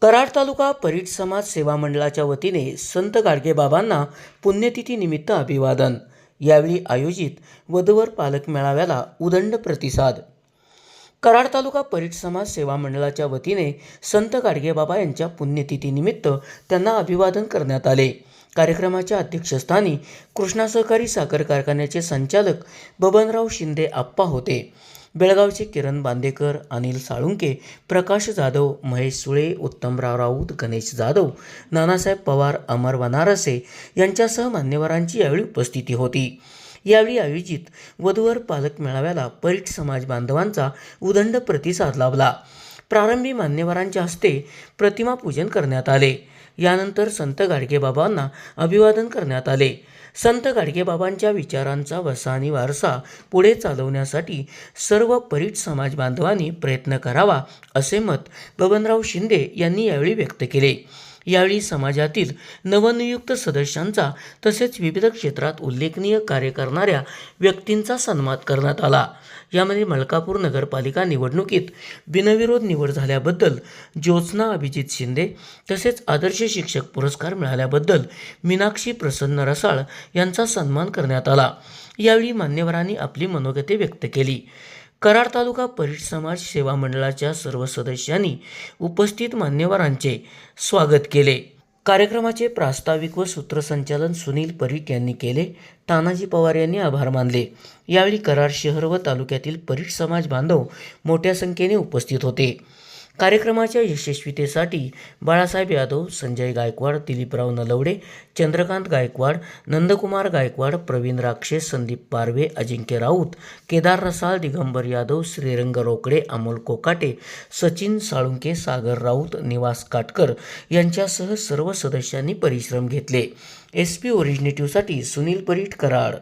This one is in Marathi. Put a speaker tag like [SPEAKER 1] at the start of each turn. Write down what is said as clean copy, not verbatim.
[SPEAKER 1] कराड तालुका परीट समाज सेवा मंडळाच्या वतीने संत गाडगेबाबांना पुण्यतिथीनिमित्त अभिवादन. यावेळी आयोजित वधूवर पालक मेळाव्याला उदंड प्रतिसाद. कराड तालुका परीट समाज सेवा मंडळाच्या वतीने संत गाडगेबाबा यांच्या पुण्यतिथीनिमित्त त्यांना अभिवादन करण्यात आले. कार्यक्रमाच्या अध्यक्षस्थानी कृष्णा सहकारी साखर कारखान्याचे संचालक बबनराव शिंदे आप्पा होते. बेळगावचे किरण बांदेकर, अनिल साळुंके, प्रकाश जाधव, महेश सुळे, उत्तमराव राऊत, गणेश जाधव, नानासाहेब पवार, अमर वनारसे यांच्यासह मान्यवरांची यावेळी उपस्थिती होती. यावेळी आयोजित वधूवर पालक मेळाव्याला परीट समाज बांधवांचा उदंड प्रतिसाद लाभला. प्रारंभी मान्यवरांच्या हस्ते प्रतिमा पूजन करण्यात आले. यानंतर संत गाडगेबाबांना अभिवादन करण्यात आले. संत गाडगेबाबांच्या विचारांचा वसा आणि वारसा पुढे चालवण्यासाठी सर्व परीट समाज बांधवांनी प्रयत्न करावा असे मत बबनराव शिंदे यांनी यावेळी व्यक्त केले. यावेळी समाजातील नवनियुक्त सदस्यांचा तसेच विविध क्षेत्रात उल्लेखनीय कार्य करणाऱ्या व्यक्तींचा सन्मान करण्यात आला. यामध्ये मलकापूर नगरपालिका निवडणुकीत बिनविरोध निवड झाल्याबद्दल ज्योत्स्ना अभिजित शिंदे तसेच आदर्श शिक्षक पुरस्कार मिळाल्याबद्दल मीनाक्षी प्रसन्न रसाळ यांचा सन्मान करण्यात आला. यावेळी मान्यवरांनी आपली मनोगते व्यक्त केली. कराड तालुका परीट समाज सेवा मंडळाच्या सर्व सदस्यांनी उपस्थित मान्यवरांचे स्वागत केले. कार्यक्रमाचे प्रास्ताविक व सूत्रसंचालन सुनील परीट यांनी केले. तानाजी पवार यांनी आभार मानले. यावेळी कराड शहर व तालुक्यातील परीट समाज बांधव मोठ्या संख्येने उपस्थित होते. कार्यक्रमाच्या यशस्वीतेसाठी बाळासाहेब यादव, संजय गायकवाड, दिलीपराव नलवडे, चंद्रकांत गायकवाड, नंदकुमार गायकवाड, प्रवीण राक्षे, संदीप पारवे, अजिंक्य राऊत, केदार रसाळ, दिगंबर यादव, श्रीरंग रोकडे, अमोल कोकाटे, सचिन साळुंके, सागर राऊत, निवास काटकर यांच्यासह सर्व सदस्यांनी परिश्रम घेतले. SP ओरिजिनेटिव्हसाठी सुनील परीट, कराड.